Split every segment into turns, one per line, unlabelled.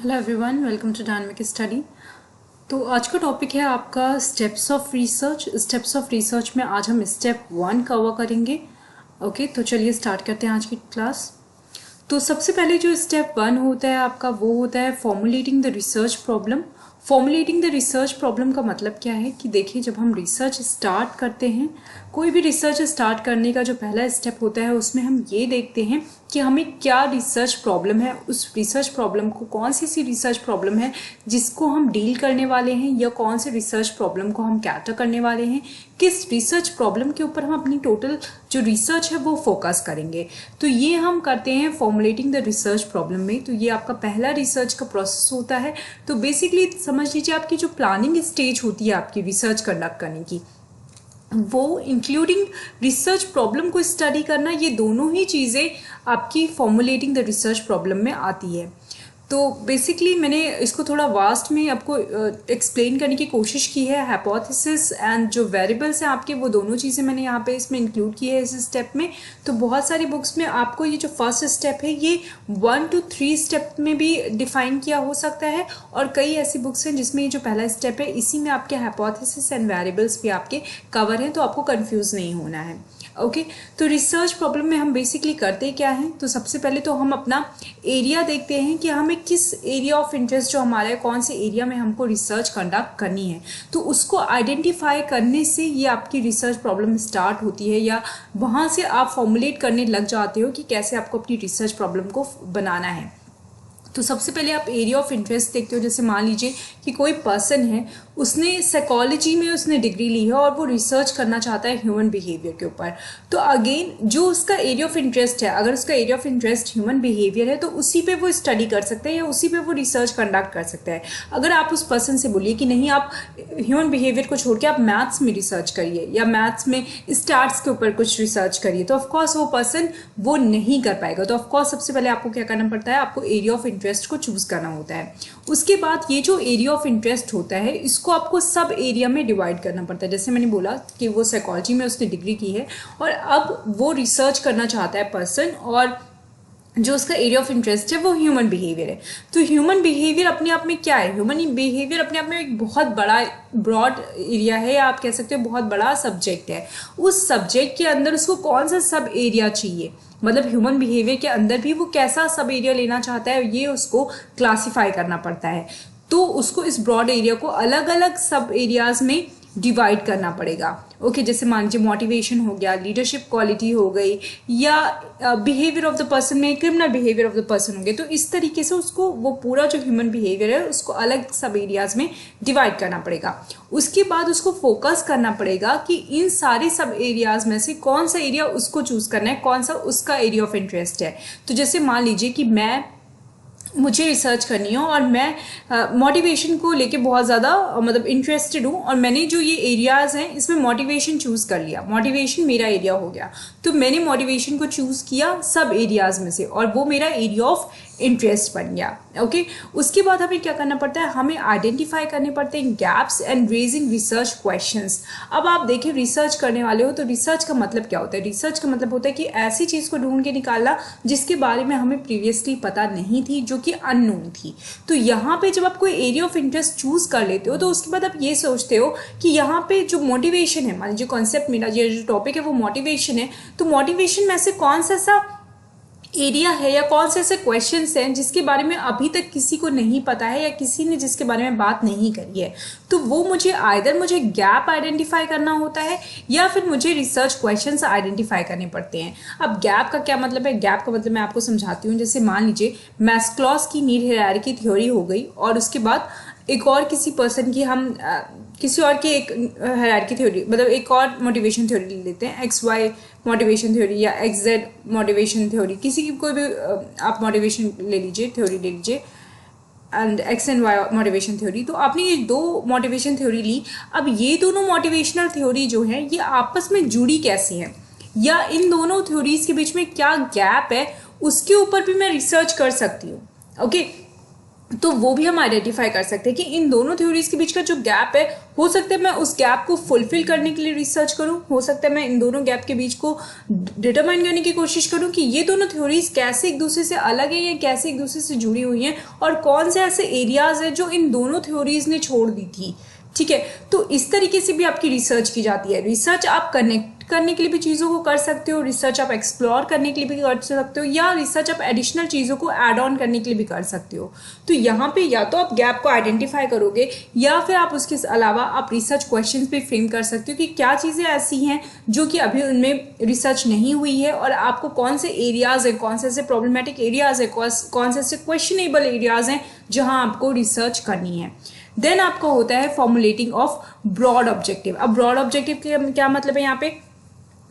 Hello everyone, welcome to dynamic study. तो आज का टॉपिक है आपका steps of research. Steps of research में आज हम स्टेप 1 कवर करेंगे। ओके, तो चलिए स्टार्ट करते हैं आज की क्लास। तो सबसे पहले जो स्टेप 1 होता है आपका, वो होता है formulating the research problem. Formulating the research problem का मतलब क्या है कि देखिए, जब हम रिसर्च स्टार्ट करते हैं, कोई भी रिसर्च स्टार्ट करने का जो पहला स्टेप होता है उसमें हम ये देखते हैं कि हमें क्या रिसर्च प्रॉब्लम है, उस रिसर्च प्रॉब्लम को कौन सी ऐसी रिसर्च प्रॉब्लम है जिसको हम डील करने वाले हैं, या कौन से रिसर्च प्रॉब्लम को हम कैटर करने वाले हैं, किस रिसर्च प्रॉब्लम के ऊपर हम अपनी टोटल जो रिसर्च है वो फोकस करेंगे। तो ये हम करते हैं फॉर्मुलेटिंग द रिसर्च प्रॉब्लम में। तो ये आपका पहला रिसर्च का प्रोसेस होता है। तो बेसिकली समझ लीजिए, आपकी जो प्लानिंग स्टेज होती है आपकी रिसर्च कंडक्ट करने की, वो इंक्लूडिंग रिसर्च प्रॉब्लम को स्टडी करना, ये दोनों ही चीज़ें आपकी फॉर्मुलेटिंग द रिसर्च प्रॉब्लम में आती है। तो बेसिकली मैंने इसको थोड़ा वास्ट में आपको एक्सप्लेन करने की कोशिश की है। हाइपोथेसिस एंड जो वेरिएबल्स हैं आपके, वो दोनों चीज़ें मैंने यहाँ पे इसमें इंक्लूड की है इस स्टेप में। तो बहुत सारी बुक्स में आपको ये जो फर्स्ट स्टेप है ये 1 to 3 स्टेप में भी डिफाइन किया हो सकता है, और कई ऐसी बुक्स हैं जिसमें ये जो पहला स्टेप है इसी में आपके हाइपोथेसिस एंड वेरिएबल्स भी आपके कवर हैं, तो आपको कन्फ्यूज़ नहीं होना है। ओके, तो रिसर्च प्रॉब्लम में हम बेसिकली करते क्या हैं, तो सबसे पहले तो हम अपना एरिया देखते हैं कि हमें किस एरिया ऑफ इंटरेस्ट जो हमारा है, कौन से एरिया में हमको रिसर्च कंडक्ट करनी है। तो उसको आइडेंटिफाई करने से ये आपकी रिसर्च प्रॉब्लम स्टार्ट होती है, या वहाँ से आप फॉर्मुलेट करने लग जाते हो कि कैसे आपको अपनी रिसर्च प्रॉब्लम को बनाना है। तो सबसे पहले आप एरिया ऑफ इंटरेस्ट देखते हो। जैसे मान लीजिए कि कोई पर्सन है, उसने साइकोलॉजी में उसने डिग्री ली है और वो रिसर्च करना चाहता है ह्यूमन बिहेवियर के ऊपर। तो अगेन जो उसका एरिया ऑफ इंटरेस्ट है, अगर उसका area of interest human behaviour है, तो उसी पे वो स्टडी कर सकता है या उसी पे वो रिसर्च कंडक्ट कर सकता है। अगर आप उस पर्सन से बोलिए कि नहीं, आप ह्यूमन बिहेवियर को छोड़ के आप मैथ्स में रिसर्च करिए या मैथ्स में स्टार्स के ऊपर कुछ रिसर्च करिए, तो ऑफकोर्स वो पर्सन वो नहीं कर पाएगा। तो ऑफकोर्स सबसे पहले आपको क्या करना पड़ता है, आपको एरिया ऑफ इंटरेस्ट को चूज करना होता है। उसके बाद ये जो एरिया ऑफ इंटरेस्ट होता है, इसको आपको सब एरिया में डिवाइड करना पड़ता है। जैसे मैंने बोला कि वो साइकोलॉजी में उसने डिग्री की है और अब वो रिसर्च करना चाहता है पर्सन, और जो उसका एरिया ऑफ इंटरेस्ट है वो ह्यूमन बिहेवियर है। तो ह्यूमन बिहेवियर अपने आप में क्या है, ह्यूमन बिहेवियर अपने आप में एक बहुत बड़ा ब्रॉड एरिया है, या आप कह सकते हो बहुत बड़ा सब्जेक्ट है। उस सब्जेक्ट के अंदर उसको कौन सा सब एरिया चाहिए, मतलब ह्यूमन बिहेवियर के अंदर भी वो कैसा सब एरिया लेना चाहता है, ये उसको क्लासिफाई करना पड़ता है। तो उसको इस ब्रॉड एरिया को अलग अलग सब एरियाज में डिवाइड करना पड़ेगा। ओके, जैसे मान लीजिए मोटिवेशन हो गया, लीडरशिप क्वालिटी हो गई, या बिहेवियर ऑफ द पर्सन में criminal behaviour of the person हो गए। तो इस तरीके से उसको वो पूरा जो ह्यूमन बिहेवियर है उसको अलग सब एरियाज में डिवाइड करना पड़ेगा। उसके बाद उसको फोकस करना पड़ेगा कि इन सारे सब एरियाज में से कौन सा एरिया उसको चूज करना है, कौन सा उसका एरिया ऑफ इंटरेस्ट है। तो जैसे मान लीजिए कि मुझे रिसर्च करनी है और मैं मोटिवेशन को लेके बहुत ज़्यादा मतलब इंटरेस्टेड हूँ, और मैंने जो ये एरियाज़ हैं इसमें मोटिवेशन चूज़ कर लिया, मोटिवेशन मेरा एरिया हो गया। तो मैंने मोटिवेशन को चूज़ किया सब एरियाज़ में से, और वो मेरा एरिया ऑफ इंटरेस्ट बन गया। ओके, उसके बाद हमें क्या करना पड़ता है, हमें आइडेंटिफाई करने पड़ते हैं gaps and raising research questions. अब आप देखिए, रिसर्च करने वाले हो तो रिसर्च का मतलब क्या होता है, रिसर्च का मतलब होता है कि ऐसी चीज़ को ढूंढ के निकालना जिसके बारे में हमें प्रीवियसली पता नहीं थी, जो कि अननोन थी। तो यहाँ पे जब आप कोई एरिया ऑफ इंटरेस्ट चूज कर लेते हो, तो उसके बाद आप ये सोचते हो कि यहाँ पे जो मोटिवेशन है, मान लीजिए कॉन्सेप्ट मेरा ये जो टॉपिक है वो मोटिवेशन है, तो मोटिवेशन में से कौन सा एरिया है या कौन से ऐसे क्वेश्चंस हैं जिसके बारे में अभी तक किसी को नहीं पता है या किसी ने जिसके बारे में बात नहीं करी है। तो वो मुझे गैप आइडेंटिफाई करना होता है, या फिर मुझे रिसर्च क्वेश्चंस आइडेंटिफाई करने पड़ते हैं। अब गैप का क्या मतलब है, गैप का मतलब मैं आपको समझाती हूँ। जैसे मान लीजिए मैस्क्लॉस की नीड हायरार्की थ्योरी हो गई, और उसके बाद एक और किसी पर्सन की हम किसी और की एक हायरार्की थ्योरी, मतलब एक और मोटिवेशन थ्योरी ले लेते हैं, XY मोटिवेशन थ्योरी या XZ मोटिवेशन थ्योरी, किसी की कोई भी आप मोटिवेशन ले लीजिए, थ्योरी ले लीजिए, and X and Y motivation theory. तो आपने ये दो मोटिवेशन थ्योरी ली। अब ये दोनों मोटिवेशनल थ्योरी जो है ये आपस में जुड़ी कैसी हैं, या इन दोनों थ्योरीज के बीच में क्या गैप है, उसके ऊपर भी मैं रिसर्च कर सकती हूँ। ओके, तो वो भी हम आइडेंटिफाई कर सकते हैं कि इन दोनों थ्योरीज के बीच का जो गैप है, हो सकता है मैं उस गैप को फुलफिल करने के लिए रिसर्च करूं, हो सकता है मैं इन दोनों गैप के बीच को डिटरमाइन करने की कोशिश करूं कि ये दोनों थ्योरीज कैसे एक दूसरे से अलग है या कैसे एक दूसरे से जुड़ी हुई हैं, और कौन से ऐसे एरियाज है जो इन दोनों थ्योरीज ने छोड़ दी थी। ठीक है, तो इस तरीके से भी आपकी रिसर्च की जाती है। रिसर्च आप कनेक्ट करने के लिए भी चीज़ों को कर सकते हो, रिसर्च आप एक्सप्लोर करने के लिए भी कर सकते हो, या रिसर्च आप एडिशनल चीज़ों को ऐड ऑन करने के लिए भी कर सकते हो। तो यहाँ पे या तो आप गैप को आइडेंटिफाई करोगे, या फिर आप उसके अलावा आप रिसर्च क्वेश्चंस पे फ्रेम कर सकते हो कि क्या चीज़ें ऐसी हैं जो कि अभी उनमें रिसर्च नहीं हुई है, और आपको कौन से एरियाज हैं, कौन से ऐसे प्रॉब्लमेटिक एरियाज हैं, कौन से ऐसे क्वेश्चनेबल एरियाज हैं जहाँ आपको रिसर्च करनी है। देन आपको होता है फॉर्मुलेटिंग ऑफ ब्रॉड ऑब्जेक्टिव। अब ब्रॉड ऑब्जेक्टिव क्या मतलब है? यहाँ पे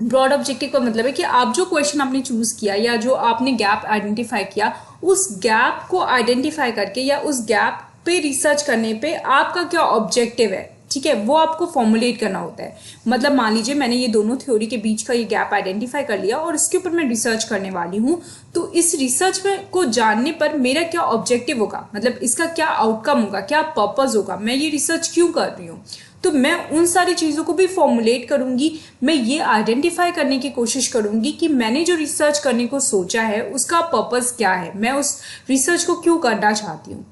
ब्रॉड ऑब्जेक्टिव का मतलब है कि आप जो क्वेश्चन आपने चूज किया या जो आपने गैप आइडेंटिफाई किया, उस गैप को आइडेंटिफाई करके या उस गैप पे रिसर्च करने पे आपका क्या ऑब्जेक्टिव है, ठीक है, वो आपको फॉर्मुलेट करना होता है। मतलब मान लीजिए मैंने ये दोनों थ्योरी के बीच का ये गैप आइडेंटिफाई कर लिया और इसके ऊपर मैं रिसर्च करने वाली हूँ, तो इस रिसर्च में को जानने पर मेरा क्या ऑब्जेक्टिव होगा, मतलब इसका क्या आउटकम होगा, क्या पर्पस होगा, मैं ये रिसर्च क्यों कर रही हूँ, तो मैं उन सारी चीज़ों को भी फॉर्मुलेट करूंगी। मैं ये आइडेंटिफाई करने की कोशिश करूंगी कि मैंने जो रिसर्च करने को सोचा है उसका पर्पस क्या है, मैं उस रिसर्च को क्यों करना चाहती हूँ।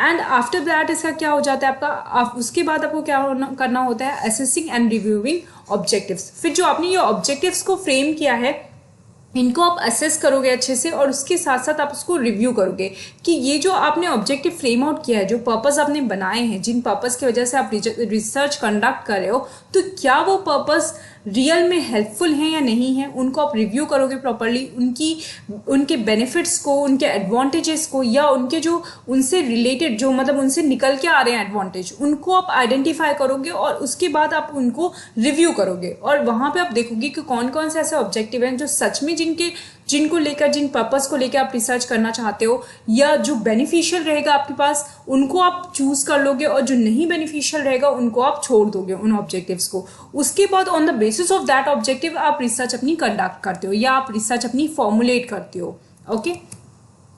एंड आफ्टर दैट इसका क्या हो जाता है आपका, उसके बाद आपको क्या करना होता है, असेसिंग एंड रिव्यूइंग ऑब्जेक्टिव्स। फिर जो आपने ये ऑब्जेक्टिव्स को फ्रेम किया है, इनको आप असेस करोगे अच्छे से, और उसके साथ साथ आप उसको रिव्यू करोगे कि ये जो आपने ऑब्जेक्टिव फ्रेम आउट किया है, जो पर्पस आपने बनाए हैं, जिन पर्पस की वजह से आप रिसर्च कंडक्ट कर रहे हो, तो क्या वो पर्पस रियल में हेल्पफुल हैं या नहीं है, उनको आप रिव्यू करोगे प्रॉपरली। उनके बेनिफिट्स को, उनके एडवांटेजेस को, या उनके जो उनसे रिलेटेड जो मतलब उनसे निकल के आ रहे हैं एडवांटेज, उनको आप आइडेंटिफाई करोगे और उसके बाद आप उनको रिव्यू करोगे। और वहां पे आप देखोगे कि कौन कौन से ऐसे ऑब्जेक्टिव हैं जो सच में जिनको लेकर, जिन पर्पस को लेकर आप रिसर्च करना चाहते हो या जो बेनिफिशियल रहेगा आपके पास, उनको आप चूज कर लोगे, और जो नहीं बेनिफिशियल रहेगा उनको आप छोड़ दोगे उन ऑब्जेक्टिव्स को। उसके बाद on the basis of that objective आप रिसर्च अपनी कंडक्ट करते हो या आप रिसर्च अपनी फॉर्मुलेट करते हो। ओके,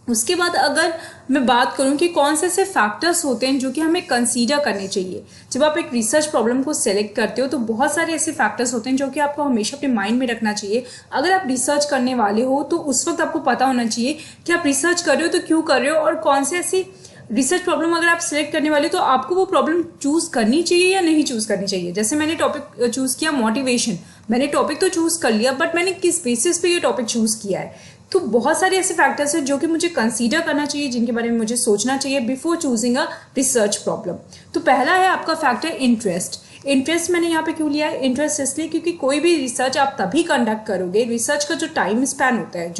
उसके बाद अगर मैं बात करूं कि कौन से ऐसे फैक्टर्स होते हैं जो कि हमें कंसीडर करने चाहिए जब आप एक रिसर्च प्रॉब्लम को सेलेक्ट करते हो, तो बहुत सारे ऐसे फैक्टर्स होते हैं जो कि आपको हमेशा अपने माइंड में रखना चाहिए। अगर आप रिसर्च करने वाले हो तो उस वक्त आपको पता होना चाहिए कि आप रिसर्च कर रहे हो तो क्यों कर रहे हो, और कौन से ऐसी रिसर्च प्रॉब्लम अगर आप सिलेक्ट करने वाले तो आपको वो प्रॉब्लम चूज करनी चाहिए या नहीं चूज करनी चाहिए। जैसे मैंने टॉपिक चूज किया मोटिवेशन, मैंने टॉपिक तो चूज कर लिया, बट मैंने किस बेसिस पे ये टॉपिक चूज किया है। तो बहुत सारे ऐसे फैक्टर्स हैं जो कि मुझे कंसीडर करना चाहिए, जिनके बारे में मुझे सोचना चाहिए before choosing a research problem. तो पहला है आपका फैक्टर इंटरेस्ट। इंटरेस्ट मैंने यहाँ पे क्यों लिया है? इंटरेस्ट इसलिए क्योंकि कोई भी रिसर्च आप तभी कंडक्ट करोगे, रिसर्च का जो टाइम स्पैन होता है,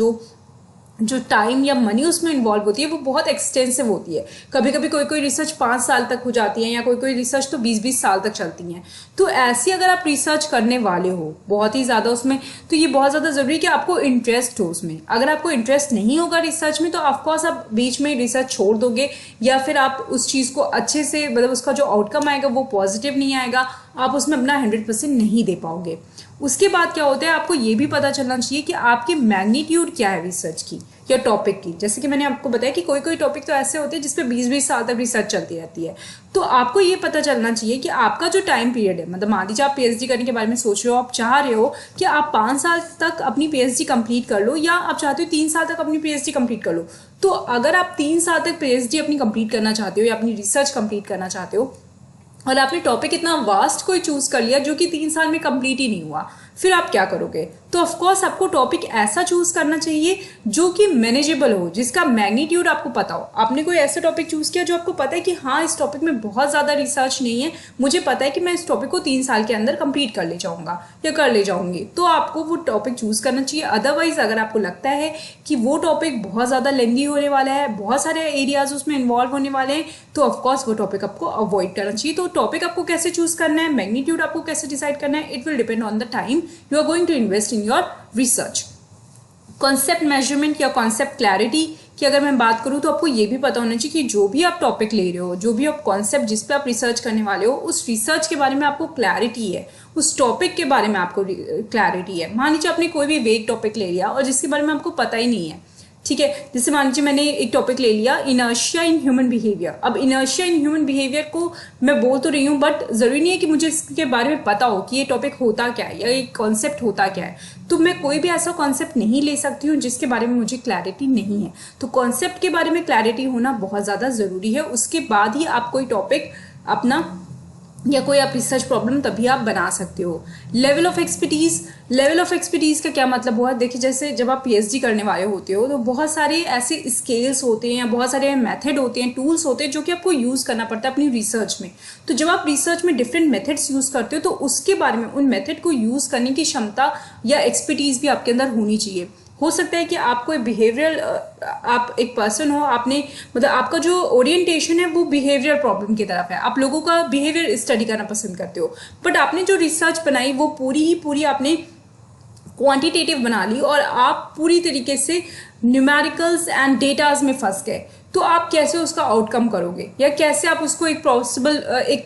जो टाइम या मनी उसमें इन्वॉल्व होती है, वो बहुत एक्सटेंसिव होती है। कभी कभी कोई रिसर्च 5 साल तक हो जाती है, या कोई रिसर्च तो 20-20 साल तक चलती हैं। तो ऐसी अगर आप रिसर्च करने वाले हो बहुत ही ज़्यादा उसमें, तो ये बहुत ज़्यादा ज़रूरी है कि आपको इंटरेस्ट हो उसमें। अगर आपको इंटरेस्ट नहीं होगा रिसर्च में, तो ऑफकोर्स आप बीच में रिसर्च छोड़ दोगे, या फिर आप उस चीज़ को अच्छे से, मतलब उसका जो आउटकम आएगा वो पॉजिटिव नहीं आएगा, आप उसमें अपना 100% नहीं दे पाओगे। उसके बाद क्या होता है, आपको ये भी पता चलना चाहिए कि आपकी मैग्नीट्यूड क्या है रिसर्च की या टॉपिक की। जैसे कि मैंने आपको बताया कि कोई टॉपिक तो ऐसे होते हैं जिसपे 20-20 साल तक रिसर्च चलती रहती है। तो आपको ये पता चलना चाहिए कि आपका जो टाइम पीरियड है, मतलब मान लीजिए आप पीएचडी करने के बारे में सोच रहे हो, आप चाह रहे हो कि आप 5 साल तक अपनी पीएचडी कंप्लीट कर लो, या आप चाहते हो 3 साल तक अपनी पीएचडी कंप्लीट कर लो। तो अगर आप 3 साल तक पीएचडी अपनी कंप्लीट करना चाहते हो या अपनी रिसर्च कंप्लीट करना चाहते हो, और आपने टॉपिक इतना वास्ट कोई चूज कर लिया जो कि 3 साल में कंप्लीट ही नहीं हुआ, फिर आप क्या करोगे? तो ऑफकोर्स आपको टॉपिक ऐसा चूज करना चाहिए जो कि मैनेजेबल हो, जिसका मैग्नीट्यूड आपको पता हो। आपने कोई ऐसा टॉपिक चूज किया जो आपको पता है कि हाँ, इस टॉपिक में बहुत ज्यादा रिसर्च नहीं है, मुझे पता है कि मैं इस टॉपिक को 3 साल के अंदर कंप्लीट कर ले जाऊंगा या कर ले जाऊंगी, तो आपको वो टॉपिक चूज करना चाहिए। अदरवाइज अगर आपको लगता है कि वो टॉपिक बहुत ज्यादा लेंथी होने वाला है, बहुत सारे एरियाज उसमें इन्वॉल्व होने वाले हैं, तो ऑफकोर्स वो टॉपिक आपको अवॉइड करना चाहिए। तो टॉपिक आपको कैसे चूज करना है, मैग्नीट्यूड आपको कैसे डिसाइड करना है, it will depend on the time you are going to invest in your research. Concept measurement या कॉन्सेप्ट क्लैरिटी की अगर मैं बात करूं, तो आपको ये भी पता होना चाहिए कि जो भी आप टॉपिक ले रहे हो, जो भी आप कॉन्सेप्ट जिस पे आप रिसर्च करने वाले हो, उस रिसर्च के बारे में आपको क्लैरिटी है, उस टॉपिक के बारे में आपको क्लैरिटी है। मान लीजिए आपने कोई भी वेग टॉपिक ले लिया और जिसके बारे में आपको पता ही नहीं है, ठीक है। जैसे मान लीजिए मैंने एक टॉपिक ले लिया इनर्शिया इन ह्यूमन बिहेवियर। अब इनर्शिया इन ह्यूमन बिहेवियर को मैं बोल तो रही हूँ, बट जरूरी नहीं है कि मुझे इसके बारे में पता हो कि ये टॉपिक होता क्या है या ये कॉन्सेप्ट होता क्या है। तो मैं कोई भी ऐसा कॉन्सेप्ट नहीं ले सकती हूँ जिसके बारे में मुझे क्लैरिटी नहीं है। तो कॉन्सेप्ट के बारे में क्लैरिटी होना बहुत ज़्यादा ज़रूरी है। उसके बाद ही आप कोई टॉपिक अपना या कोई आप रिसर्च प्रॉब्लम तभी आप बना सकते हो। लेवल ऑफ एक्सपर्टीज का क्या मतलब हुआ? देखिए, जैसे जब आप पीएचडी करने वाले होते हो तो बहुत सारे ऐसे स्केल्स होते हैं या बहुत सारे मेथड होते हैं, टूल्स होते हैं जो कि आपको यूज़ करना पड़ता है अपनी रिसर्च में। तो जब आप रिसर्च में डिफरेंट मेथड्स यूज़ करते हो तो उसके बारे में, उन मेथड को यूज़ करने की क्षमता या एक्सपर्टीज भी आपके अंदर होनी चाहिए। हो सकता है कि आप कोई बिहेवियरल, आप एक पर्सन हो, आपने मतलब आपका जो ओरिएंटेशन है वो बिहेवियर प्रॉब्लम की तरफ है, आप लोगों का बिहेवियर स्टडी करना पसंद करते हो, बट आपने जो रिसर्च बनाई वो पूरी आपने क्वांटिटेटिव बना ली और आप पूरी तरीके से न्यूमेरिकल्स एंड डेटाज में फंस गए। तो आप कैसे उसका आउटकम करोगे या कैसे आप उसको एक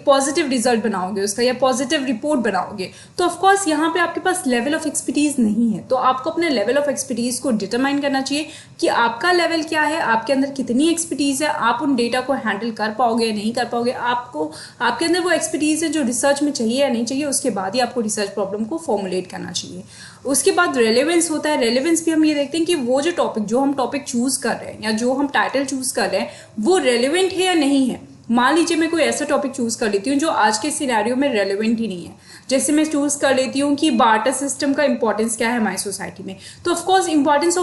पॉजिटिव रिजल्ट बनाओगे उसका या पॉजिटिव रिपोर्ट बनाओगे? तो ऑफकोर्स यहाँ पे आपके पास लेवल ऑफ एक्सपर्टीज नहीं है। तो आपको अपने लेवल ऑफ एक्सपर्टीज को डिटरमाइन करना चाहिए कि आपका लेवल क्या है, आपके अंदर कितनी एक्सपर्टीज है, आप उन डेटा को हैंडल कर पाओगे या नहीं कर पाओगे, आपको आपके अंदर वो एक्सपर्टीज है जो रिसर्च में चाहिए या नहीं चाहिए। उसके बाद ही आपको रिसर्च प्रॉब्लम को फॉर्मुलेट करना चाहिए। उसके बाद रेलेवेंस होता है। रेलेवेंस भी हम ये देखते हैं कि वो जो हम टॉपिक चूज कर रहे हैं या जो हम टाइटल चूज कर रहे हैं वो रेलेवेंट है या नहीं है। मान लीजिए मैं कोई ऐसा टॉपिक चूज कर लेती हूँ जो आज के सिनेरियो में रेलेवेंट ही नहीं है। जैसे मैं चूज कर लेती हूँ कि बार्टर सिस्टम का इंपॉर्टेंस क्या है हमारी सोसाइटी में, तो of course importance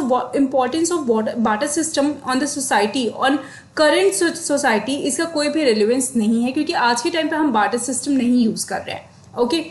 of barter system on the society, on current society, इसका कोई भी रेलेवेंस नहीं है क्योंकि आज के टाइम पे हम बार्टर सिस्टम नहीं यूज कर रहे हैं। ओके,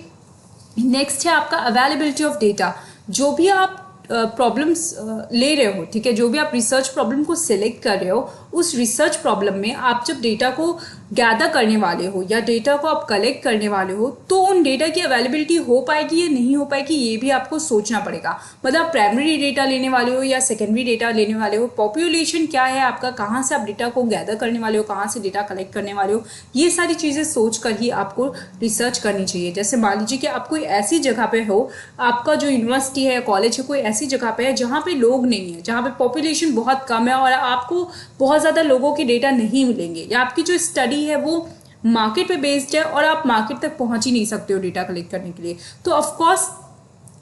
नेक्स्ट है आपका अवेलेबिलिटी ऑफ डेटा। जो भी आप प्रॉब्लम्स ले रहे हो, ठीक है, जो भी आप रिसर्च प्रॉब्लम को सिलेक्ट कर रहे हो, उस रिसर्च प्रॉब्लम में आप जब डेटा को गैदर करने वाले हो या डेटा को आप कलेक्ट करने वाले हो तो उन डेटा की अवेलेबिलिटी हो पाएगी या नहीं हो पाएगी ये भी आपको सोचना पड़ेगा। मतलब आप प्राइमरी डेटा लेने वाले हो या सेकेंडरी डेटा लेने वाले हो, पॉपुलेशन क्या है आपका, कहाँ से आप डेटा को गैदर करने वाले हो, कहाँ से डेटा कलेक्ट करने वाले हो, ये सारी चीज़ें सोच कर ही आपको रिसर्च करनी चाहिए। जैसे मान लीजिए कि आप कोई ऐसी जगह पे हो, आपका जो यूनिवर्सिटी है, कॉलेज है, कोई ऐसी जगह पे है जहाँ पे लोग नहीं है, जहाँ पे पॉपुलेशन बहुत कम है और आपको बहुत ज़्यादा लोगों के डेटा नहीं मिलेंगे, या आपकी जो स्टडी है वो मार्केट पे बेस्ड है और आप मार्केट तक पहुंच ही नहीं सकते हो डेटा कलेक्ट करने के लिए, तो ऑफ कोर्स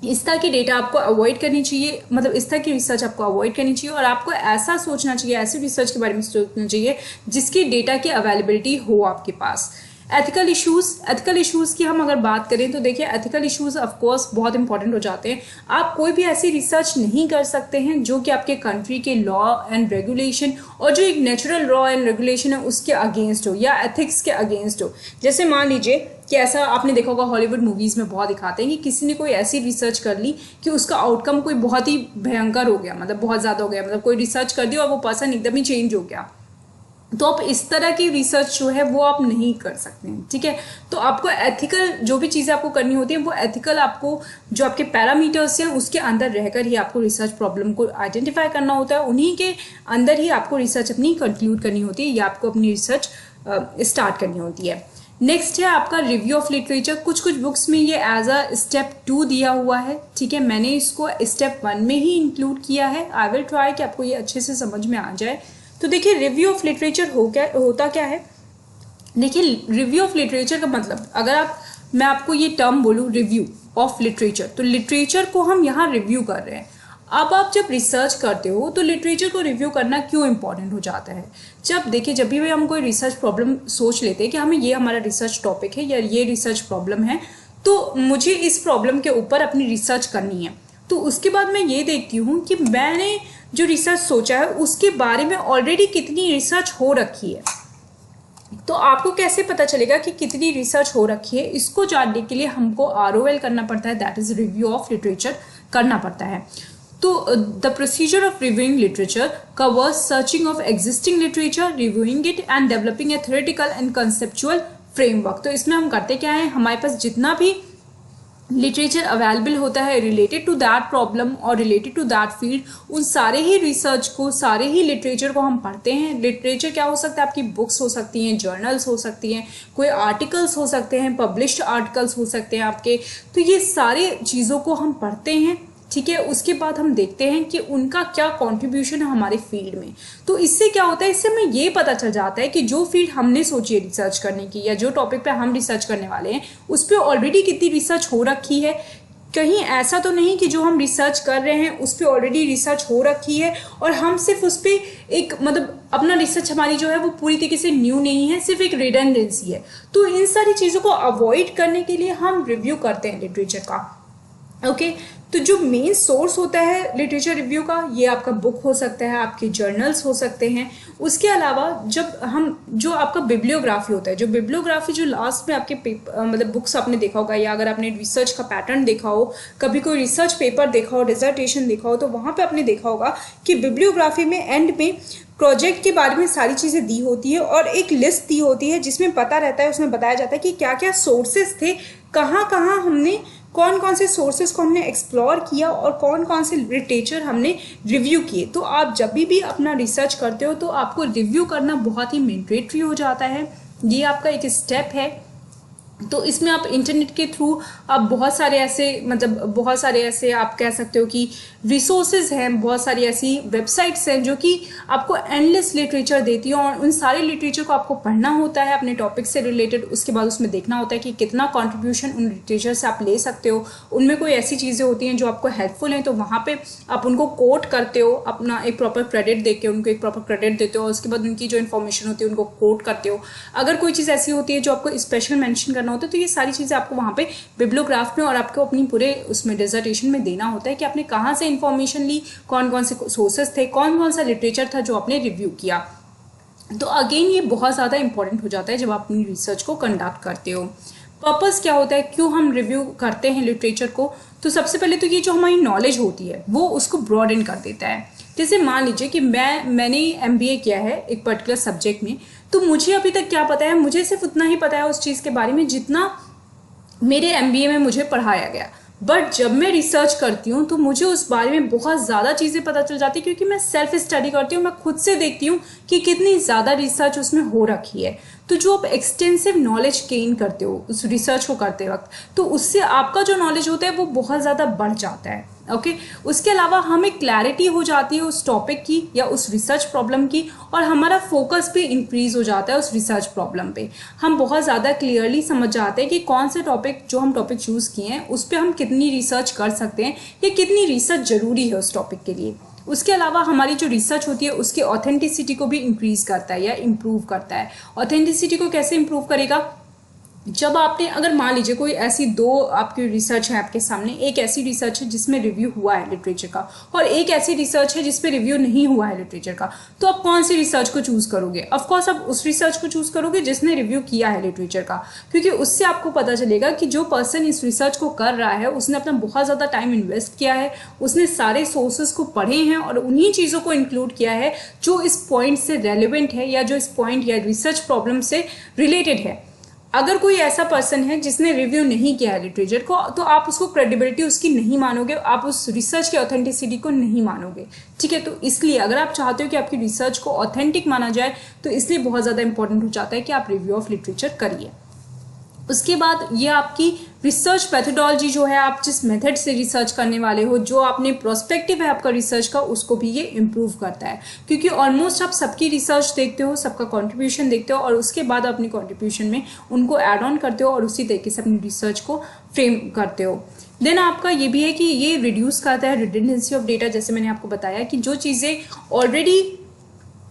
इस तरह की डेटा आपको अवॉइड करनी चाहिए। मतलब इस तरह की रिसर्च आपको अवॉइड करनी चाहिए और आपको ऐसा सोचना चाहिए, ऐसी रिसर्च के बारे में सोचना चाहिए जिसकी डेटा की अवेलेबिलिटी हो आपके पास। एथिकल इश्यूज की हम अगर बात करें तो देखिए, एथिकल इश्यूज ऑफ कोर्स बहुत इंपॉर्टेंट हो जाते हैं। आप कोई भी ऐसी रिसर्च नहीं कर सकते हैं जो कि आपके कंट्री के लॉ एंड रेगुलेशन और जो एक नेचुरल लॉ एंड रेगुलेशन है उसके अगेंस्ट हो या एथिक्स के अगेंस्ट हो। जैसे मान लीजिए कि ऐसा आपने देखा होगा, हॉलीवुड मूवीज में बहुत दिखाते हैं कि किसी ने कोई ऐसी रिसर्च कर ली कि उसका आउटकम कोई बहुत ही भयंकर हो गया, मतलब बहुत ज्यादा हो गया, मतलब कोई रिसर्च कर दी और वो पर्सन एकदम ही चेंज हो गया। तो आप इस तरह की रिसर्च जो है वो आप नहीं कर सकते हैं, ठीक है। तो आपको एथिकल जो भी चीज़ें आपको करनी होती है वो एथिकल, आपको जो आपके पैरामीटर्स हैं उसके अंदर रहकर ही आपको रिसर्च प्रॉब्लम को आइडेंटिफाई करना होता है, उन्हीं के अंदर ही आपको रिसर्च अपनी कंक्लूड करनी होती है या आपको अपनी रिसर्च स्टार्ट करनी होती है। नेक्स्ट है आपका रिव्यू ऑफ लिटरेचर। कुछ बुक्स में ये एज अ स्टेप 2 दिया हुआ है, ठीक है, मैंने इसको स्टेप 1 में ही इंक्लूड किया है। आई विल ट्राई कि आपको ये अच्छे से समझ में आ जाए। तो देखिए, रिव्यू ऑफ लिटरेचर होता क्या है। देखिए, रिव्यू ऑफ लिटरेचर का मतलब, अगर मैं आपको ये टर्म बोलूँ रिव्यू ऑफ लिटरेचर, तो लिटरेचर को हम यहाँ रिव्यू कर रहे हैं। अब आप जब रिसर्च करते हो तो लिटरेचर को रिव्यू करना क्यों इंपॉर्टेंट हो जाता है। जब भी हम कोई रिसर्च प्रॉब्लम सोच लेते हैं कि हमें ये हमारा रिसर्च टॉपिक है या ये रिसर्च प्रॉब्लम है, तो मुझे इस प्रॉब्लम के ऊपर अपनी रिसर्च करनी है, तो उसके बाद मैं ये देखती हूँ कि मैंने जो रिसर्च सोचा है उसके बारे में ऑलरेडी कितनी रिसर्च हो रखी है। तो आपको कैसे पता चलेगा कि कितनी रिसर्च हो रखी है, इसको जानने के लिए हमको ROL करना पड़ता है, that is review of literature करना पड़ता है। तो the procedure of reviewing literature covers searching of existing literature, reviewing it and developing a theoretical and conceptual framework. तो इसमें हम करते क्या है, हमारे पास जितना भी लिटरेचर अवेलेबल होता है रिलेटेड टू दैट प्रॉब्लम और रिलेटेड टू दैट फील्ड, उन सारे ही रिसर्च को, सारे ही लिटरेचर को हम पढ़ते हैं। लिटरेचर क्या हो सकता है, आपकी बुक्स हो सकती हैं, जर्नल्स हो सकती हैं, कोई आर्टिकल्स हो सकते हैं, पब्लिश्ड आर्टिकल्स हो सकते हैं आपके। तो ये सारे चीज़ों को हम पढ़ते हैं, ठीक है। उसके बाद हम देखते हैं कि उनका क्या कंट्रीब्यूशन है हमारे फील्ड में। तो इससे क्या होता है, इससे हमें ये पता चल जाता है कि जो फील्ड हमने सोची है रिसर्च करने की या जो टॉपिक पे हम रिसर्च करने वाले हैं उस पर ऑलरेडी कितनी रिसर्च हो रखी है। कहीं ऐसा तो नहीं कि जो हम रिसर्च कर रहे हैं उस पर ऑलरेडी रिसर्च हो रखी है और हम सिर्फ उस पर एक मतलब अपना रिसर्च हमारी जो है वो पूरी तरीके से न्यू नहीं है, सिर्फ एक रिडंडेंसी है। तो इन सारी चीज़ों को अवॉइड करने के लिए हम रिव्यू करते हैं लिटरेचर का। ओके तो जो मेन सोर्स होता है लिटरेचर रिव्यू का, ये आपका बुक हो सकता है, आपके जर्नल्स हो सकते हैं। उसके अलावा जब हम जो आपका बिब्लियोग्राफी होता है, जो बिब्लियोग्राफी जो लास्ट में आपके मतलब बुक्स आपने देखा होगा या अगर आपने रिसर्च का पैटर्न देखा हो, कभी कोई रिसर्च पेपर देखा हो, डिसर्टेशन देखा हो, तो वहाँ पे आपने देखा होगा कि बिब्लियोग्राफी में एंड में प्रोजेक्ट के बारे में सारी चीज़ें दी होती है और एक लिस्ट दी होती है जिसमें पता रहता है, उसमें बताया जाता है कि क्या क्या सोर्सेज थे, कहाँ कहाँ हमने कौन कौन से सोर्सेज को हमने एक्सप्लोर किया और कौन कौन से लिटरेचर हमने रिव्यू किए। तो आप जब भी अपना रिसर्च करते हो तो आपको रिव्यू करना बहुत ही मैंडेटरी हो जाता है, ये आपका एक स्टेप है। तो इसमें आप इंटरनेट के थ्रू आप बहुत सारे ऐसे आप कह सकते हो कि रिसोर्सेज हैं, बहुत सारी ऐसी वेबसाइट्स हैं जो कि आपको एंडलेस लिटरेचर देती है और उन सारे लिटरेचर को आपको पढ़ना होता है अपने टॉपिक से रिलेटेड। उसके बाद उसमें देखना होता है कि कितना कंट्रीब्यूशन उन लिटरेचर से आप ले सकते हो। उनमें कोई ऐसी चीज़ें होती हैं जो आपको हेल्पफुल हैं तो वहाँ पे आप उनको कोट करते हो, अपना एक प्रॉपर क्रेडिट देके उनको एक प्रॉपर क्रेडिट देते हो और उसके बाद उनकी जो इन्फॉर्मेशन होती है उनको कोट करते हो। अगर कोई चीज़ ऐसी होती है जो आपको स्पेशल मेंशन करना होता है तो ये सारी चीज़ें आपको वहाँ पे बिब्लियोग्राफ में और आपको अपनी पूरे उसमें डिसर्टेशन में देना होता है कि आपने कहाँ से इन्फॉर्मेशन ली, कौन कौन से सोर्सेज थे, कौन कौन सा लिटरेचर था जो आपने रिव्यू किया। तो अगेन ये बहुत ज़्यादा इंपॉर्टेंट हो जाता है जब आप अपनी रिसर्च को कंडक्ट करते हो। पर्पस क्या होता है, क्यों हम रिव्यू करते हैं लिटरेचर को? तो सबसे पहले तो ये जो हमारी नॉलेज होती है वो उसको ब्रॉडन कर देता है। जैसे मान लीजिए कि मैंने MBA किया है एक पर्टिकुलर सब्जेक्ट में, तो मुझे अभी तक क्या पता है, मुझे सिर्फ उतना ही पता है उस चीज़ के बारे में जितना मेरे MBA में मुझे पढ़ाया गया। बट जब मैं रिसर्च करती हूँ तो मुझे उस बारे में बहुत ज़्यादा चीज़ें पता चल जाती है क्योंकि मैं सेल्फ स्टडी करती हूँ, मैं खुद से देखती हूँ कि कितनी ज़्यादा रिसर्च उसमें हो रखी है। तो जो आप एक्सटेंसिव नॉलेज गेन करते हो उस रिसर्च को करते वक्त, तो उससे आपका जो नॉलेज होता है वो बहुत ज़्यादा बढ़ जाता है। ओके उसके अलावा हमें क्लैरिटी हो जाती है उस टॉपिक की या उस रिसर्च प्रॉब्लम की और हमारा फोकस भी इंक्रीज हो जाता है उस रिसर्च प्रॉब्लम पे। हम बहुत ज़्यादा क्लियरली समझ जाते हैं कि कौन से टॉपिक जो हम टॉपिक चूज़ किए हैं उस पर हम कितनी रिसर्च कर सकते हैं या कितनी रिसर्च ज़रूरी है उस टॉपिक के लिए। उसके अलावा हमारी जो रिसर्च होती है उसकी ऑथेंटिसिटी को भी इंक्रीज करता है या इम्प्रूव करता है। ऑथेंटिसिटी को कैसे इम्प्रूव करेगा? जब आपने अगर मान लीजिए कोई ऐसी दो आपकी रिसर्च है आपके सामने, एक ऐसी रिसर्च है जिसमें रिव्यू हुआ है लिटरेचर का और एक ऐसी रिसर्च है जिसपे रिव्यू नहीं हुआ है लिटरेचर का, तो आप कौन सी रिसर्च को चूज करोगे? ऑफ कोर्स आप उस रिसर्च को चूज करोगे जिसने रिव्यू किया है लिटरेचर का, क्योंकि उससे आपको पता चलेगा कि जो पर्सन इस रिसर्च को कर रहा है उसने अपना बहुत ज़्यादा टाइम इन्वेस्ट किया है, उसने सारे सोर्सेज को पढ़े हैं और उन्हीं चीज़ों को इंक्लूड किया है जो इस पॉइंट से रेलिवेंट है या जो इस पॉइंट या रिसर्च प्रॉब्लम से रिलेटेड है। अगर कोई ऐसा पर्सन है जिसने रिव्यू नहीं किया है लिटरेचर को, तो आप उसको क्रेडिबिलिटी उसकी नहीं मानोगे, आप उस रिसर्च की ऑथेंटिसिटी को नहीं मानोगे। ठीक है, तो इसलिए अगर आप चाहते हो कि आपकी रिसर्च को ऑथेंटिक माना जाए तो इसलिए बहुत ज़्यादा इंपॉर्टेंट हो जाता है कि आप रिव्यू ऑफ लिटरेचर करिए। उसके बाद ये आपकी रिसर्च मेथोडोलॉजी जो है, आप जिस मेथड से रिसर्च करने वाले हो, जो आपने प्रोस्पेक्टिव है आपका रिसर्च का, उसको भी ये इम्प्रूव करता है, क्योंकि ऑलमोस्ट आप सबकी रिसर्च देखते हो, सबका कंट्रीब्यूशन देखते हो और उसके बाद अपनी कंट्रीब्यूशन में उनको ऐड ऑन करते हो और उसी तरीके से अपनी रिसर्च को फ्रेम करते हो। देन आपका ये भी है कि ये रिड्यूस करता है रिडंडेंसी ऑफ डेटा। जैसे मैंने आपको बताया कि जो चीज़ें ऑलरेडी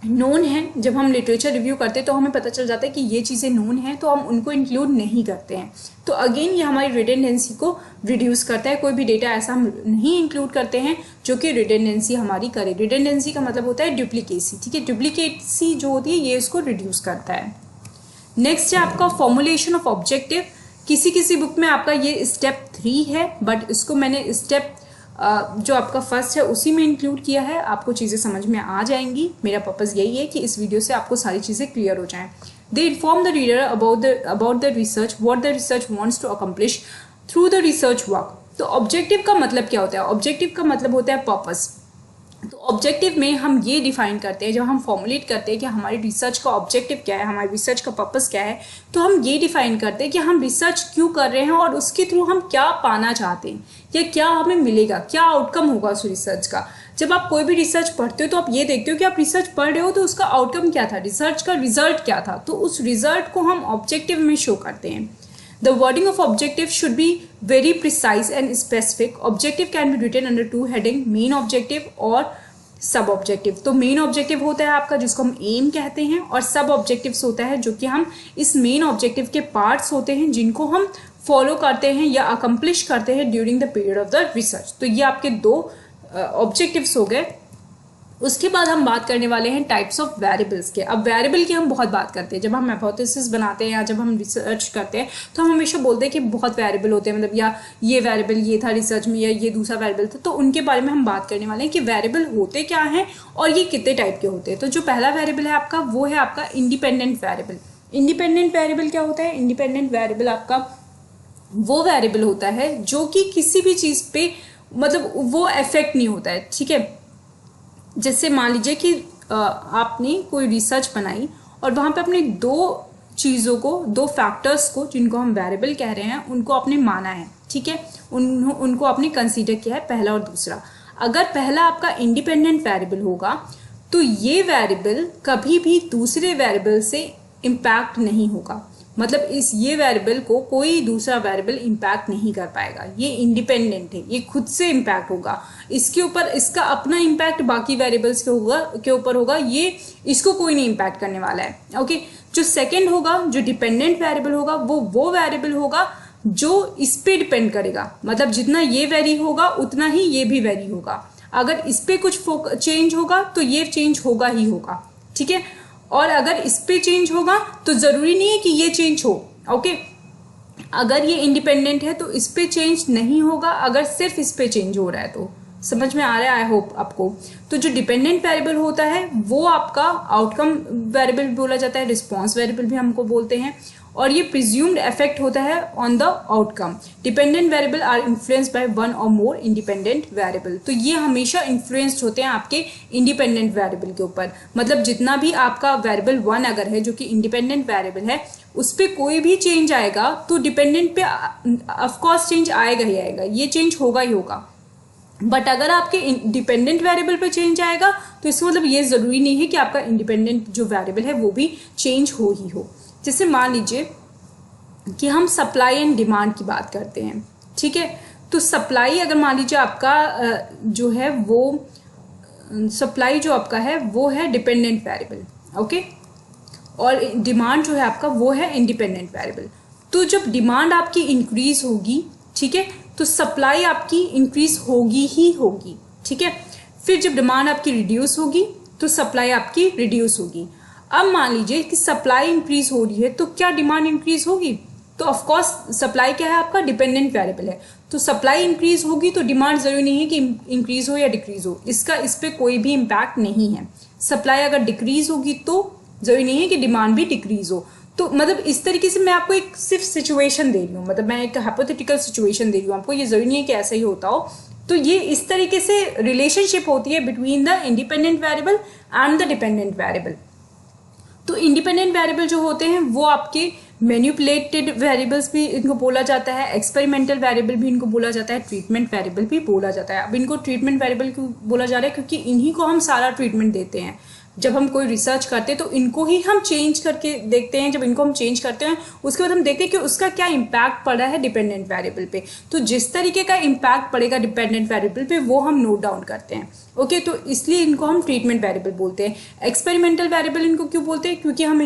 नोन है, जब हम लिटरेचर रिव्यू करते हैं तो हमें पता चल जाता है कि ये चीज़ें नोन हैं तो हम उनको इंक्लूड नहीं करते हैं। तो अगेन ये हमारी रिडंडेंसी को रिड्यूस करता है। कोई भी डेटा ऐसा हम नहीं इंक्लूड करते हैं जो कि रिडंडेंसी हमारी करे। रिडंडेंसी का मतलब होता है डुप्लीकेसी। ठीक है, डुप्लीकेसी जो होती है ये इसको रिड्यूस करता है। नेक्स्ट है आपका फॉर्मुलेशन ऑफ ऑब्जेक्टिव। किसी किसी बुक में आपका ये स्टेप 3 है, बट इसको मैंने स्टेप जो आपका फर्स्ट है उसी में इंक्लूड किया है। आपको चीज़ें समझ में आ जाएंगी। मेरा पर्पज़ यही है कि इस वीडियो से आपको सारी चीज़ें क्लियर हो जाएं। They inform the reader about the research, what the research wants to accomplish through the research work. तो ऑब्जेक्टिव का मतलब क्या होता है? ऑब्जेक्टिव का मतलब होता है पर्पस। तो ऑब्जेक्टिव में हम ये डिफाइन करते हैं, जब हम फॉर्मुलेट करते हैं कि हमारी रिसर्च का ऑब्जेक्टिव क्या है, हमारी रिसर्च का पर्पस क्या है, तो हम ये डिफाइन करते हैं कि हम रिसर्च क्यों कर रहे हैं और उसके थ्रू हम क्या पाना चाहते हैं या क्या हमें मिलेगा, क्या आउटकम होगा उस रिसर्च का। जब आप कोई भी रिसर्च पढ़ते हो तो आप ये देखते हो कि आप रिसर्च पढ़ रहे हो तो उसका आउटकम क्या था, रिसर्च का रिजल्ट क्या था, तो उस रिजल्ट को हम ऑब्जेक्टिव में शो करते हैं। The wording of objective should be very precise and specific. Objective can be written under two heading, main objective और सब ऑब्जेक्टिव। तो मेन ऑब्जेक्टिव होता है आपका जिसको हम एम कहते हैं, और सब ऑब्जेक्टिव्स होता है जो कि हम इस मेन ऑब्जेक्टिव के पार्ट्स होते हैं जिनको हम फॉलो करते हैं या अकम्प्लिश करते हैं during the period of the research. तो ये आपके दो ऑब्जेक्टिव्स हो गए। उसके बाद हम बात करने वाले हैं टाइप्स ऑफ वेरिएबल्स के। अब वेरिएबल की हम बहुत बात करते हैं, जब हम हाइपोथेसिस बनाते हैं या जब हम रिसर्च करते हैं तो हम हमेशा बोलते हैं कि बहुत वेरिएबल होते हैं, मतलब या ये वेरिएबल ये था रिसर्च में या ये दूसरा वेरिएबल था। तो उनके बारे में हम बात करने वाले हैं कि वेरिएबल होते क्या हैं और ये कितने टाइप के होते हैं। तो जो पहला वेरिएबल है आपका वो है आपका इंडिपेंडेंट वेरिएबल। इंडिपेंडेंट वेरिएबल क्या होता है? इंडिपेंडेंट वेरिएबल आपका वो वेरिएबल होता है जो कि किसी भी चीज़ पे मतलब वो इफेक्ट नहीं होता है, ठीक है। जैसे मान लीजिए कि आपने कोई रिसर्च बनाई और वहाँ पे अपने दो चीज़ों को, दो फैक्टर्स को जिनको हम वेरिएबल कह रहे हैं उनको आपने माना है, ठीक है, उनको आपने कंसीडर किया है, पहला और दूसरा। अगर पहला आपका इंडिपेंडेंट वेरिएबल होगा तो ये वेरिएबल कभी भी दूसरे वेरिएबल से इम्पैक्ट नहीं होगा, मतलब ये वेरिएबल को कोई दूसरा वेरिएबल इम्पैक्ट नहीं कर पाएगा। ये इंडिपेंडेंट है, ये खुद से इम्पैक्ट होगा, इसके ऊपर इसका अपना इम्पैक्ट बाकी वेरिएबल्स के ऊपर होगा, ये इसको कोई नहीं इम्पैक्ट करने वाला है। ओके, जो सेकंड होगा, जो डिपेंडेंट वेरिएबल होगा, वो वेरिएबल होगा जो इस पे डिपेंड करेगा, मतलब जितना ये वेरी होगा उतना ही ये भी वेरी होगा। अगर इस पे कुछ चेंज होगा तो ये चेंज होगा ही होगा, ठीक है। और अगर इस पे चेंज होगा तो जरूरी नहीं है कि ये चेंज हो। ओके, अगर ये इंडिपेंडेंट है तो इस पे चेंज नहीं होगा, अगर सिर्फ इस पे चेंज हो रहा है तो। समझ में आ रहा है आई होप आपको। तो जो डिपेंडेंट वेरिएबल होता है वो आपका आउटकम वेरिएबल बोला जाता है, रिस्पॉन्स वेरिएबल भी हमको बोलते हैं, और ये प्रिज्यूम्ड इफेक्ट होता है on the outcome. Dependent variable are influenced by one or more independent variable. तो ये हमेशा इन्फ्लुएंस्ड होते हैं आपके इंडिपेंडेंट वेरिएबल के ऊपर, मतलब जितना भी आपका वेरिएबल वन अगर है जो कि इंडिपेंडेंट वेरिएबल है उस पर कोई भी चेंज आएगा तो डिपेंडेंट पे ऑफकोर्स चेंज आएगा ही आएगा, ये चेंज होगा ही होगा। बट अगर आपके डिपेंडेंट वेरिएबल पे चेंज आएगा तो इसका मतलब ये जरूरी नहीं है कि आपका इंडिपेंडेंट जो वेरिएबल है वो भी चेंज हो ही हो। जैसे मान लीजिए कि हम सप्लाई एंड डिमांड की बात करते हैं, ठीक है। तो सप्लाई अगर मान लीजिए आपका जो है वो सप्लाई जो आपका है वो है डिपेंडेंट वेरिएबल, ओके, और डिमांड जो है आपका वो है इंडिपेंडेंट वेरिएबल। तो जब डिमांड आपकी इंक्रीज होगी, ठीक है, तो सप्लाई आपकी इंक्रीज होगी ही होगी, ठीक है। फिर जब डिमांड आपकी रिड्यूस होगी तो सप्लाई आपकी रिड्यूस होगी। अब मान लीजिए कि सप्लाई इंक्रीज हो रही है तो क्या डिमांड इंक्रीज होगी? तो ऑफकोर्स सप्लाई क्या है आपका डिपेंडेंट वेरिएबल है, तो सप्लाई इंक्रीज होगी तो डिमांड जरूरी नहीं है कि इंक्रीज हो या डिक्रीज हो, इसका इस पर कोई भी इम्पैक्ट नहीं है। सप्लाई अगर डिक्रीज होगी तो जरूरी नहीं है कि डिमांड भी डिक्रीज हो। तो मतलब इस तरीके से मैं आपको एक सिर्फ सिचुएशन दे रही हूँ, मतलब मैं एक हाइपोथेटिकल सिचुएशन दे रही हूँ आपको, ये जरूरी नहीं है कि ऐसा ही होता हो। तो ये इस तरीके से रिलेशनशिप होती है between the independent variable and the dependent variable. तो इंडिपेंडेंट वेरिएबल जो होते हैं वो आपके मैनिपुलेटेड वेरिएबल्स भी इनको बोला जाता है, एक्सपेरिमेंटल वेरिएबल भी इनको बोला जाता है, ट्रीटमेंट वेरिएबल भी बोला जाता है। अब इनको ट्रीटमेंट वेरिएबल क्यों बोला जा रहा है? क्योंकि इन्हीं को हम सारा ट्रीटमेंट देते हैं। जब हम कोई रिसर्च करते हैं तो इनको ही हम चेंज करके देखते हैं। जब इनको हम चेंज करते हैं उसके बाद हम देखते हैं कि उसका क्या इम्पैक्ट पड़ा है डिपेंडेंट वेरिएबल पे। तो जिस तरीके का इम्पैक्ट पड़ेगा डिपेंडेंट वेरिएबल पे वो हम नोट डाउन करते हैं, ओके। तो इसलिए इनको हम ट्रीटमेंट वेरिएबल बोलते हैं। एक्सपेरिमेंटल वेरिएबल इनको क्यों बोलते हैं? क्योंकि हम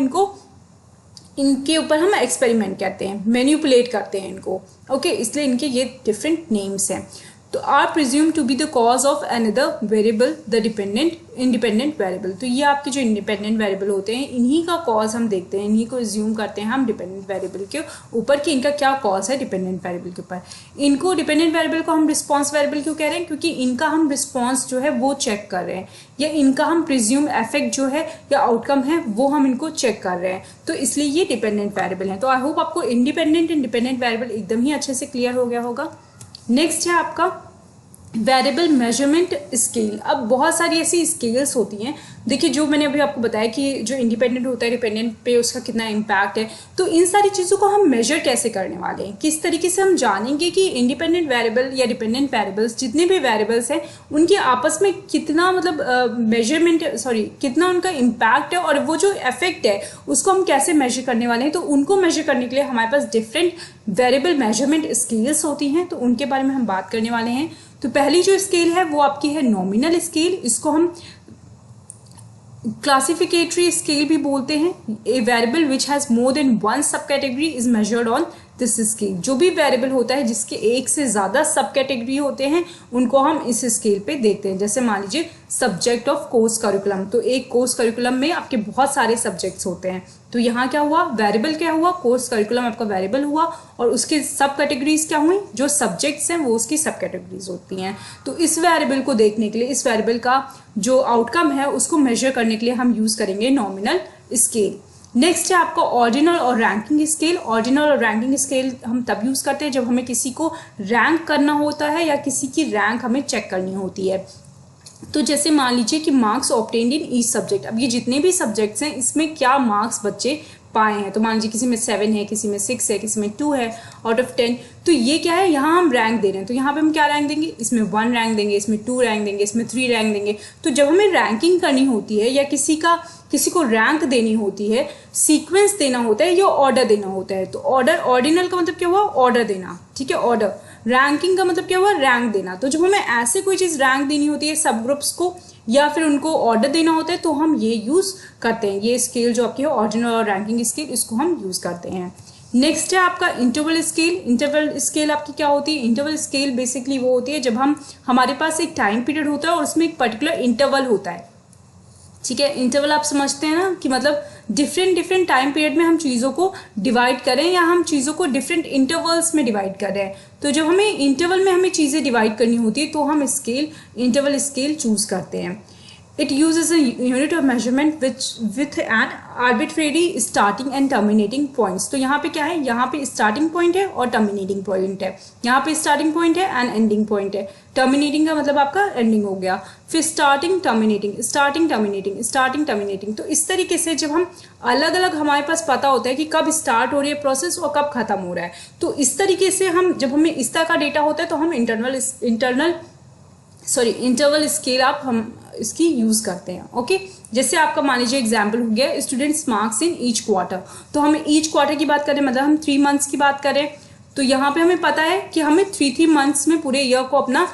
इनके ऊपर हम एक्सपेरिमेंट करते हैं, मैनिपुलेट करते हैं इनको, ओके, इसलिए इनके ये डिफरेंट नेम्स हैं। तो are presume to be the cause of another variable the independent variable. तो ये आपके जो इंडिपेंडेंट वेरिएबल होते हैं इन्हीं का कॉज हम देखते हैं, इन्हीं को एज्यूम करते हैं हम डिपेंडेंट वेरिएबल के ऊपर कि इनका क्या कॉज है डिपेंडेंट वेरिएबल के ऊपर। इनको डिपेंडेंट वेरिएबल को हम रिस्पॉन्स वेरिएबल क्यों कह रहे हैं? क्योंकि इनका हम रिस्पॉन्स जो है वो चेक कर रहे हैं, या इनका हम प्रिज्यूम इफेक्ट जो है या आउटकम है वो हम इनको चेक कर रहे हैं, तो इसलिए ये डिपेंडेंट वेरिएबल है। तो आई होप आपको इंडिपेंडेंट एंड डिपेंडेंट वेरिएबल एकदम ही अच्छे से क्लियर हो गया होगा। नेक्स्ट है आपका वेरिएबल मेजरमेंट स्केल। अब बहुत सारी ऐसी स्केल्स होती हैं, देखिए जो मैंने अभी आपको बताया कि जो इंडिपेंडेंट होता है डिपेंडेंट पे उसका कितना इम्पैक्ट है, तो इन सारी चीज़ों को हम मेजर कैसे करने वाले हैं, किस तरीके से हम जानेंगे कि इंडिपेंडेंट वेरिएबल या डिपेंडेंट वेरिएबल्स जितने भी वेरिएबल्स हैं उनके आपस में कितना मतलब कितना उनका इम्पैक्ट है, और वो जो इफेक्ट है उसको हम कैसे मेजर करने वाले हैं। तो उनको मेजर करने के लिए हमारे पास डिफरेंट वेरिएबल मेजरमेंट स्केल्स होती हैं, तो उनके बारे में हम बात करने वाले हैं। तो पहली जो स्केल है वो आपकी है नॉमिनल स्केल, इसको हम क्लासिफिकेटरी स्केल भी बोलते हैं। A variable which has more than one sub category is measured on this scale. जो भी वेरिएबल होता है जिसके एक से ज़्यादा सब कैटेगरी होते हैं उनको हम इस स्केल पे देखते हैं। जैसे मान लीजिए सब्जेक्ट ऑफ कोर्स करिकुलम, तो एक कोर्स करिकुलम में आपके बहुत सारे सब्जेक्ट्स होते हैं, तो यहाँ क्या हुआ, वेरिएबल क्या हुआ, कोर्स करिकुलम आपका वेरिएबल हुआ, और उसके सब कैटेगरीज क्या हुई, जो सब्जेक्ट्स हैं वो उसकी सब कैटेगरीज होती हैं। तो इस वेरिएबल को देखने के लिए, इस वेरिएबल का जो आउटकम है उसको मेजर करने के लिए हम यूज करेंगे नॉमिनल स्केल। नेक्स्ट है आपका ऑर्डिनल और रैंकिंग स्केल। ऑर्डिनल और रैंकिंग स्केल हम तब यूज करते हैं जब हमें किसी को रैंक करना होता है या किसी की रैंक हमें चेक करनी होती है। तो जैसे मान लीजिए कि marks obtained in each subject, अब ये जितने भी सब्जेक्ट्स हैं इसमें क्या मार्क्स बच्चे पाए हैं, तो मान लीजिए किसी में 7 है, किसी में 6 है, किसी में 2 है आउट ऑफ 10, तो ये क्या है, यहाँ हम रैंक दे रहे हैं, तो यहाँ पे हम क्या रैंक देंगे, इसमें 1 रैंक देंगे, इसमें 2 रैंक देंगे, इसमें 3 रैंक देंगे। तो जब हमें रैंकिंग करनी होती है या किसी को रैंक देनी होती है, सीक्वेंस देना होता है या ऑर्डर देना होता है, तो ऑर्डर, ऑर्डिनल का मतलब क्या हुआ, ऑर्डर देना, ठीक है, ऑर्डर। रैंकिंग का मतलब क्या हुआ, रैंक देना। तो जब हमें ऐसे कोई चीज रैंक देनी होती है सब ग्रुप्स को या फिर उनको ऑर्डर देना होता है तो हम ये यूज करते हैं, ये स्केल जो आपकी है ऑर्डिनल और रैंकिंग स्केल, इसको हम यूज करते हैं। नेक्स्ट है आपका इंटरवल स्केल। इंटरवल स्केल आपकी क्या होती है, इंटरवल स्केल बेसिकली वो होती है जब हमारे पास एक टाइम पीरियड होता है और उसमें एक पर्टिकुलर इंटरवल होता है, ठीक है। इंटरवल आप समझते हैं ना कि मतलब डिफरेंट टाइम पीरियड में हम चीज़ों को डिवाइड करें या हम चीज़ों को डिफरेंट इंटरवल्स में डिवाइड कर रहे हैं। तो जब हमें इंटरवल में हमें चीज़ें डिवाइड करनी होती है तो हम इंटरवल स्केल चूज करते हैं। It uses a unit of measurement with an arbitrary starting and terminating points. तो यहाँ पे क्या है, यहाँ पे starting point है और terminating point है, यहाँ पे starting point है and ending point है। terminating का मतलब आपका ending हो गया, फिर starting terminating। तो इस तरीके से जब हम अलग अलग हमारे पास पता होता है कि कब स्टार्ट हो रही है प्रोसेस और कब खत्म हो रहा है, तो इस तरीके से जब हमें इस तरह का डेटा होता है तो हम इंटरवल स्केल हम इसकी यूज करते हैं। ओके, जैसे आपका मान लीजिए एग्जाम्पल हो गया students marks in each quarter, तो हमें ईच क्वार्टर की बात करें मतलब हम 3 मंथ्स की बात करें, तो यहाँ पे हमें पता है कि हमें 3 मंथ्स में पूरे ईयर को अपना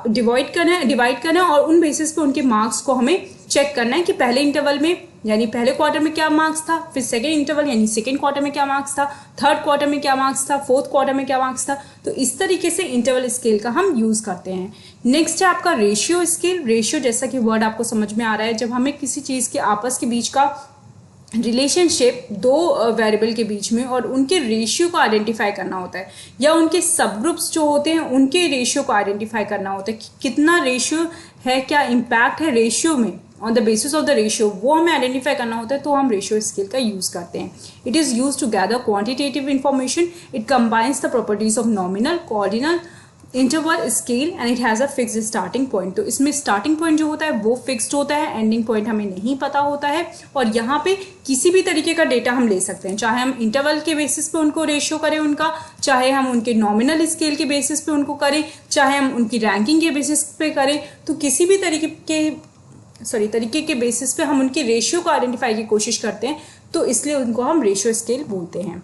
डिवाइड करना है और उन बेसिस पे उनके मार्क्स को हमें चेक करना है कि पहले इंटरवल में यानी पहले क्वार्टर में क्या मार्क्स था, फिर सेकेंड इंटरवल यानी सेकेंड क्वार्टर में क्या मार्क्स था, थर्ड क्वार्टर में क्या मार्क्स था, फोर्थ क्वार्टर में क्या मार्क्स था। तो इस तरीके से इंटरवल स्केल का हम यूज करते हैं। नेक्स्ट है आपका रेशियो स्केल। रेशियो जैसा कि वर्ड आपको समझ में आ रहा है, जब हमें किसी चीज के आपस के बीच का रिलेशनशिप दो वेरिएबल के बीच में और उनके रेशियो को आइडेंटिफाई करना होता है, या उनके सब ग्रुप्स जो होते हैं उनके रेशियो को आइडेंटिफाई करना होता है कि कितना रेशियो है, क्या इम्पैक्ट है रेशियो में, on the basis of the ratio वो हमें आइडेंटिफाई करना होता है, तो हम रेशियो स्केल का यूज करते हैं। It is use to gather quantitative information, it combines the properties of nominal, ordinal, interval scale and it has a fixed starting point. तो इसमें स्टार्टिंग पॉइंट जो होता है वो फिक्स्ड होता है, एंडिंग पॉइंट हमें नहीं पता होता है, और यहाँ पे किसी भी तरीके का डेटा हम ले सकते हैं, चाहे हम इंटरवल के बेसिस पे उनको रेशियो करें उनका, चाहे हम उनके नॉमिनल स्केल के बेसिस पे उनको करें, चाहे हम उनकी रैंकिंग के बेसिस पे करें, तो किसी भी तरीके के बेसिस पे हम उनके रेशियो को आइडेंटिफाई की कोशिश करते हैं, तो इसलिए उनको हम रेशियो स्केल बोलते हैं।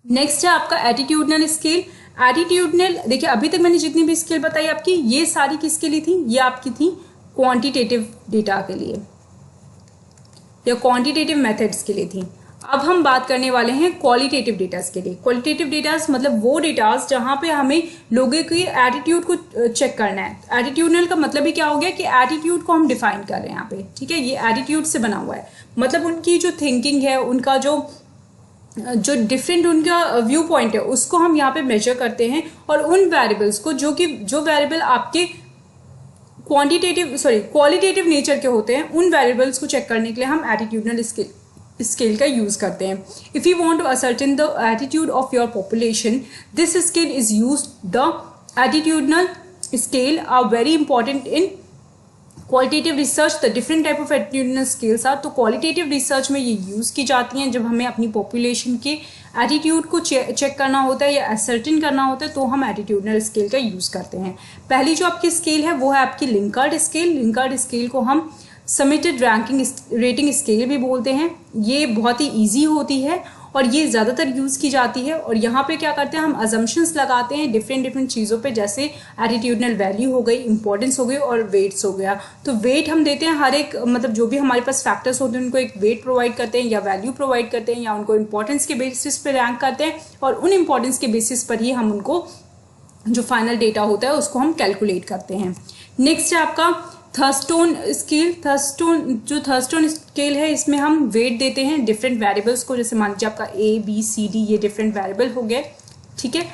नेक्स्ट है आपका एटीट्यूडनल स्केल। एटीट्यूडनल, देखिए अभी तक मैंने जितनी भी स्केल बताई आपकी, ये सारी किसके लिए थी, ये आपकी थी क्वांटिटेटिव डेटा के लिए या क्वांटिटेटिव मेथड्स के लिए थी। अब हम बात करने वाले हैं क्वालिटेटिव डेटास के लिए। क्वालिटेटिव डेटास मतलब वो डेटास जहां पे हमें लोगों के एटीट्यूड को चेक करना है। एटीट्यूडनल का मतलब ही क्या हो गया कि एटीट्यूड को हम डिफाइन कर रहे हैं यहाँ पे, ठीक है, ये एटीट्यूड से बना हुआ है, मतलब उनकी जो थिंकिंग है, उनका जो डिफरेंट उनका व्यू पॉइंट है, उसको हम यहाँ पे मेजर करते हैं, और उन वेरिएबल्स को जो वेरिएबल आपके क्वालिटेटिव नेचर के होते हैं, उन वेरिएबल्स को चेक करने के लिए हम एटीट्यूडनल स्केल का यूज करते हैं। If you want to ascertain the attitude of your population, this scale is used. The attitudinal scale are very important in qualitative research. The different type of attitudinal scales are, तो qualitative research में ये use की जाती हैं जब हमें अपनी population के एटीट्यूड को चेक करना होता है या असर्टेन करना होता है, तो हम एटीट्यूडनल स्केल का यूज़ करते हैं। पहली जो आपकी स्केल है वो है आपकी लिंकर्ट स्केल। लिंकर्ट स्केल को हम सबमिटेड रैंकिंग रेटिंग स्केल भी बोलते हैं। ये बहुत ही ईजी होती है और ये ज़्यादातर यूज़ की जाती है। और यहाँ पे क्या करते हैं, हम अजम्पशंस लगाते हैं डिफरेंट चीज़ों पे, जैसे एटीट्यूडनल वैल्यू हो गई, इंपॉर्टेंस हो गई और वेट्स हो गया। तो वेट हम देते हैं हर एक, मतलब जो भी हमारे पास फैक्टर्स होते हैं उनको एक वेट प्रोवाइड करते हैं या वैल्यू प्रोवाइड करते हैं या उनको इंपॉर्टेंस के बेसिस पे रैंक करते हैं, और उन इंपॉर्टेंस के बेसिस पर ही हम उनको जो फाइनल डेटा होता है उसको हम कैलकुलेट करते हैं। नेक्स्ट है आपका थर्स्टोन स्केल। थर्स्टोन स्केल है, इसमें हम वेट देते हैं डिफरेंट वेरिएबल्स को, जैसे मान लीजिए आपका ए बी सी डी ये डिफरेंट वेरिएबल हो गए, ठीक है।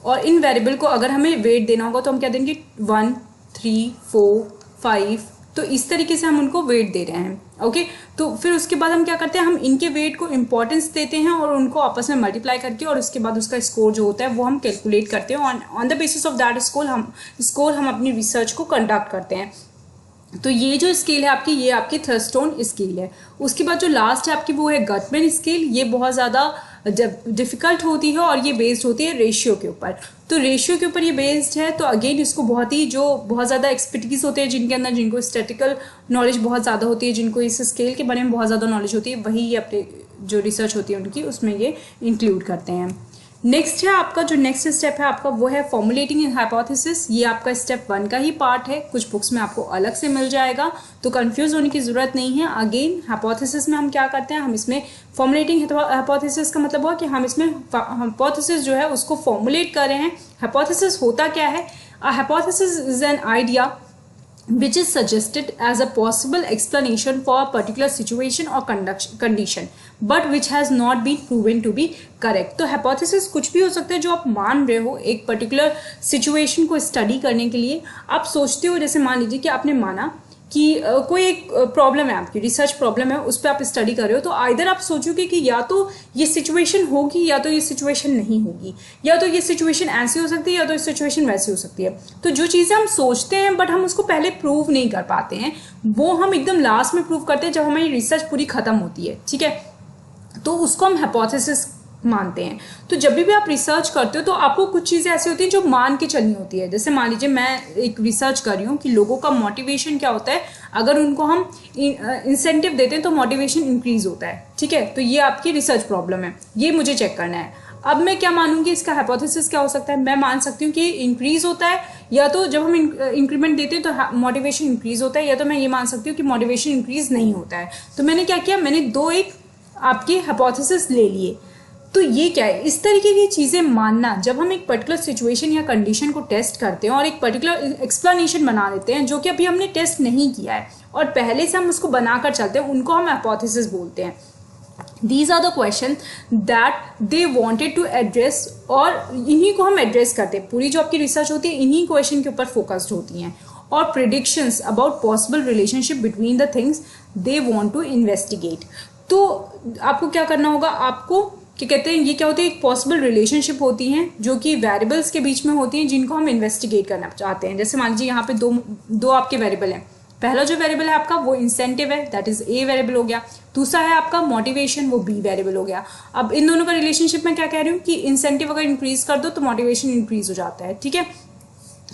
और इन वेरिएबल को अगर हमें वेट देना होगा तो हम क्या देंगे 1 3 4 5, तो इस तरीके से हम उनको वेट दे रहे हैं। ओके, तो फिर उसके बाद हम क्या करते हैं, हम इनके वेट को इंपॉर्टेंस देते हैं और उनको आपस में मल्टीप्लाई करके और उसके बाद उसका स्कोर जो होता है वो हम कैलकुलेट करते हैं। On the basis of that score हम अपनी रिसर्च को कंडक्ट करते हैं। तो ये जो स्केल है आपकी, ये आपकी थर्स्टोन स्केल है। उसके बाद जो लास्ट है आपकी वो है गटमैन स्केल। ये बहुत ज़्यादा डिफिकल्ट होती है और ये बेस्ड होती है रेशियो के ऊपर। तो रेशियो के ऊपर ये बेस्ड है, तो अगेन इसको बहुत ज़्यादा एक्सपर्टीज होते हैं जिनके अंदर, जिनको स्टैटिकल नॉलेज बहुत ज़्यादा होती है, जिनको इस स्केल के बारे में बहुत ज़्यादा नॉलेज होती है, वही ये अपने जो रिसर्च होती है उनकी उसमें ये इंक्लूड करते हैं। नेक्स्ट है आपका जो नेक्स्ट स्टेप है आपका वो है फॉर्मुलेटिंग इन हाइपोथेसिस। ये आपका स्टेप 1 का ही पार्ट है, कुछ बुक्स में आपको अलग से मिल जाएगा, तो कंफ्यूज होने की जरूरत नहीं है। अगेन हाइपोथेसिस में हम क्या करते हैं, हम इसमें फॉर्मुलेटिंग हाइपोथेसिस का मतलब हुआ कि हम इसमें हाइपोथेसिस जो है उसको फॉर्मुलेट कर रहे हैं। हाइपोथेसिस होता क्या है, hypothesis is an idea which is suggested as a possible explanation for a particular situation or condition but which has not been proven to be correct। तो hypothesis कुछ भी हो सकता है जो आप मान रहे हो एक particular situation को study करने के लिए। आप सोचते हो, जैसे मान लीजिए कि आपने माना कि कोई एक प्रॉब्लम है, आपकी रिसर्च प्रॉब्लम है, उस पर आप स्टडी कर रहे हो, तो आइदर आप सोचोगे कि या तो ये सिचुएशन होगी या तो ये सिचुएशन नहीं होगी, या तो ये सिचुएशन ऐसी हो सकती है या तो ये सिचुएशन वैसी हो सकती है। तो जो चीज़ें हम सोचते हैं बट हम उसको पहले प्रूव नहीं कर पाते हैं, वो हम एकदम लास्ट में प्रूव करते हैं जब हमारी रिसर्च पूरी खत्म होती है, ठीक है। तो उसको हम हाइपोथेसिस मानते हैं। तो जब भी आप रिसर्च करते हो तो आपको कुछ चीज़ें ऐसी होती हैं जो मान के चलनी होती है। जैसे मान लीजिए मैं एक रिसर्च कर रही हूँ कि लोगों का मोटिवेशन क्या होता है, अगर उनको हम इंसेंटिव देते हैं तो मोटिवेशन इंक्रीज होता है, ठीक है। तो ये आपकी रिसर्च प्रॉब्लम है, ये मुझे चेक करना है। अब मैं क्या मानूंगी, इसका हाइपोथेसिस क्या हो सकता है, मैं मान सकती हूँ कि इंक्रीज होता है, या तो जब हम इंक्रीमेंट देते हैं तो मोटिवेशन इंक्रीज होता है, या तो मैं ये मान सकती हूँ कि मोटिवेशन इंक्रीज नहीं होता है। तो मैंने क्या किया, मैंने दो एक आपके हाइपोथेसिस ले लिए। तो ये क्या है, इस तरीके की चीज़ें मानना, जब हम एक पर्टिकुलर सिचुएशन या कंडीशन को टेस्ट करते हैं और एक पर्टिकुलर एक्सप्लेनेशन बना देते हैं जो कि अभी हमने टेस्ट नहीं किया है और पहले से हम उसको बनाकर चलते हैं, उनको हम हाइपोथेसिस बोलते हैं। These are the questions that they wanted to address, और इन्हीं को हम एड्रेस करते हैं। पूरी जो आपकी रिसर्च होती है इन्हीं क्वेश्चन के ऊपर फोकस्ड होती हैं। और predictions about possible relationship between the things they want to investigate. तो आपको क्या करना होगा, आपको क्या कहते हैं, ये क्या होती है, एक पॉसिबल रिलेशनशिप होती हैं जो कि वेरिएबल्स के बीच में होती हैं जिनको हम इन्वेस्टिगेट करना चाहते हैं। जैसे मान लीजिए यहाँ पे दो आपके वेरिएबल हैं। पहला जो वेरिएबल है आपका वो इंसेंटिव है, दैट इज ए वेरिएबल हो गया। दूसरा है आपका मोटिवेशन, वो बी वेरिएबल हो गया। अब इन दोनों का रिलेशनशिप में क्या कह रही हूँ कि इंसेंटिव अगर इंक्रीज कर दो तो मोटिवेशन इंक्रीज हो जाता है, ठीक है।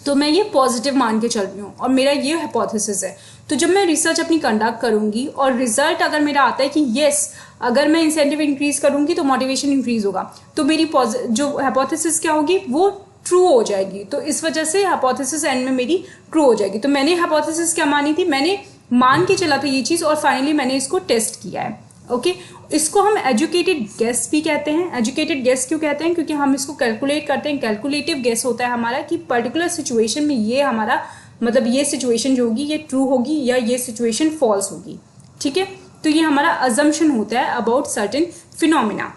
तो मैं ये पॉजिटिव मान के चल रही हूँ और मेरा ये हाइपोथेसिस है। तो जब मैं रिसर्च अपनी कंडक्ट करूंगी और रिजल्ट अगर मेरा आता है कि यस, अगर मैं इंसेंटिव इंक्रीज करूंगी तो मोटिवेशन इंक्रीज होगा, तो मेरी जो हाइपोथेसिस क्या होगी वो ट्रू हो जाएगी। तो इस वजह से हाइपोथेसिस एंड में मेरी ट्रू हो जाएगी। तो मैंने हाइपोथेसिस क्या मानी थी, मैंने मान के चला था ये चीज़ और फाइनली मैंने इसको टेस्ट किया है। ओके, इसको हम एजुकेटेड गेस भी कहते हैं। एजुकेटेड गेस क्यों कहते हैं, क्योंकि हम इसको कैलकुलेट करते हैं। कैलकुलेटिव गेस होता है हमारा कि पर्टिकुलर सिचुएशन में ये हमारा मतलब ये सिचुएशन जो होगी ये ट्रू होगी या ये सिचुएशन फॉल्स होगी, ठीक है। तो ये हमारा अजम्पशन होता है अबाउट सर्टेन फिनोमिना।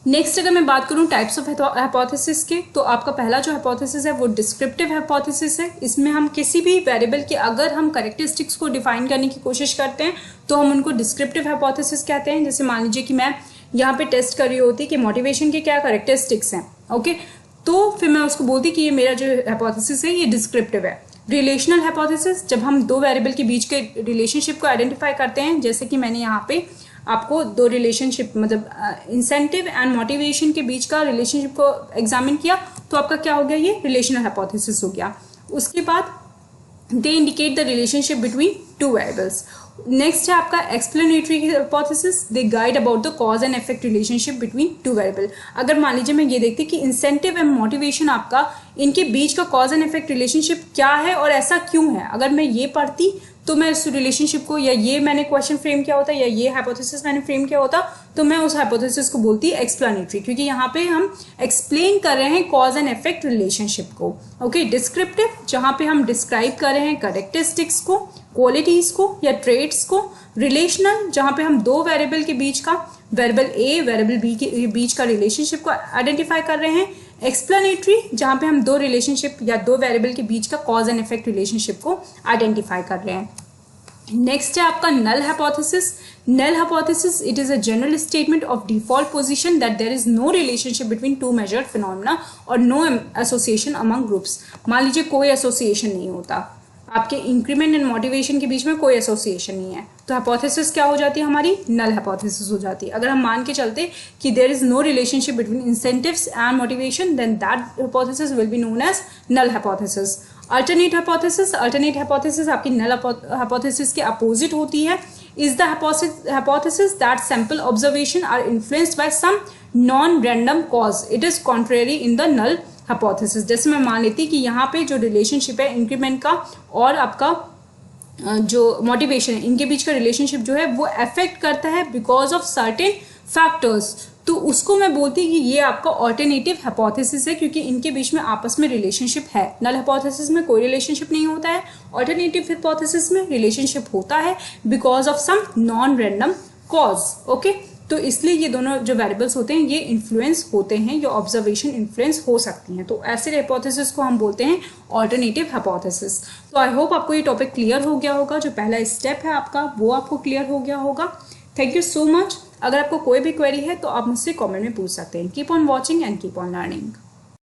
नेक्स्ट अगर मैं बात करूं टाइप्स ऑफ हाइपोथेसिस के, तो आपका पहला जो हाइपोथेसिस है वो डिस्क्रिप्टिव हाइपोथेसिस है। इसमें हम किसी भी वेरिएबल के अगर हम कैरेक्टरिस्टिक्स को डिफाइन करने की कोशिश करते हैं तो हम उनको डिस्क्रिप्टिव हाइपोथेसिस कहते हैं। जैसे मान लीजिए कि मैं यहाँ पे टेस्ट कर रही होती कि मोटिवेशन के क्या कैरेक्टरिस्टिक्स हैं, ओके। तो फिर मैं उसको बोलती कि ये मेरा जो हाइपोथेसिस है ये डिस्क्रिप्टिव है। रिलेशनल हाइपोथेसिस, जब हम दो वेरिएबल के बीच के रिलेशनशिप को आइडेंटिफाई करते हैं, जैसे कि मैंने यहाँ पे आपको दो रिलेशनशिप मतलब इंसेंटिव एंड मोटिवेशन के बीच का रिलेशनशिप को एग्जामिन किया, तो आपका क्या हो गया, ये रिलेशनल हाइपोथेसिस हो गया। उसके बाद they indicate the relationship between two variables. Next है आपका explanatory hypothesis, they guide about the cause and effect relationship between two variable. अगर मान लीजिए मैं ये देखती कि इंसेंटिव एंड मोटिवेशन आपका इनके बीच का कॉज एंड इफेक्ट रिलेशनशिप क्या है और ऐसा क्यों है, अगर मैं ये पढ़ती तो मैं उस रिलेशनशिप को, या ये मैंने क्वेश्चन फ्रेम किया होता या ये हाइपोथेसिस मैंने फ्रेम किया होता, तो मैं उस हाइपोथेसिस को बोलती एक्सप्लेनेटरी, क्योंकि यहाँ पे हम एक्सप्लेन कर रहे हैं कॉज एंड इफेक्ट रिलेशनशिप को। ओके, डिस्क्रिप्टिव, जहाँ पे हम डिस्क्राइब कर रहे हैं कैरेक्टरिस्टिक्स को, क्वालिटीज को या ट्रेट्स को। रिलेशनल, जहाँ पे हम दो वेरिएबल के बीच का, वेरिएबल ए वेरिएबल बी के बीच का रिलेशनशिप को आइडेंटिफाई कर रहे हैं। एक्सप्लेनेटरी, जहाँ पे हम दो रिलेशनशिप या दो वेरिएबल के बीच का कॉज एंड इफेक्ट रिलेशनशिप को आइडेंटिफाई कर रहे हैं। नेक्स्ट है आपका null hypothesis. Null hypothesis, it is a general statement of default position that there is no relationship between two measured phenomena or no association among groups. मान लीजिए कोई association नहीं होता, आपके इंक्रीमेंट एंड मोटिवेशन के बीच में कोई एसोसिएशन नहीं है, तो हाइपोथेसिस क्या हो जाती है हमारी, नल हाइपोथेसिस हो जाती है। अगर हम मान के चलते कि there is no relationship between incentives and motivation, then that hypothesis will be known as null hypothesis. Alternate hypothesis, alternate hypothesis आपकी नल हाइपोथेसिस के अपोजिट होती है। Is the hypothesis that sample observation are influenced by some non-random cause, it is contrary in the null hypothesis। जैसे मैं मान लेती कि यहाँ पे जो रिलेशनशिप है इंक्रीमेंट का और आपका जो मोटिवेशन है, इनके बीच का रिलेशनशिप जो है वो अफेक्ट करता है बिकॉज ऑफ सर्टेन फैक्टर्स, तो उसको मैं बोलती कि ये आपका ऑल्टरनेटिव हाइपोथेसिस है, क्योंकि इनके बीच में आपस में रिलेशनशिप है। नल हाइपोथेसिस में कोई रिलेशनशिप नहीं होता है, ऑल्टरनेटिव हाइपोथेसिस में रिलेशनशिप होता है because of some non random cause. Okay, तो इसलिए ये दोनों जो वेरिएबल्स होते हैं ये इन्फ्लुएंस होते हैं, ये ऑब्जर्वेशन इन्फ्लुएंस हो सकती हैं, तो ऐसे हाइपोथेसिस को हम बोलते हैं ऑल्टरनेटिव हाइपोथेसिस। तो आई होप आपको ये टॉपिक क्लियर हो गया होगा, जो पहला स्टेप है आपका वो आपको क्लियर हो गया होगा। Thank you so much. अगर आपको कोई भी क्वेरी है तो आप मुझसे कमेंट में पूछ सकते हैं। Keep on watching and keep on learning.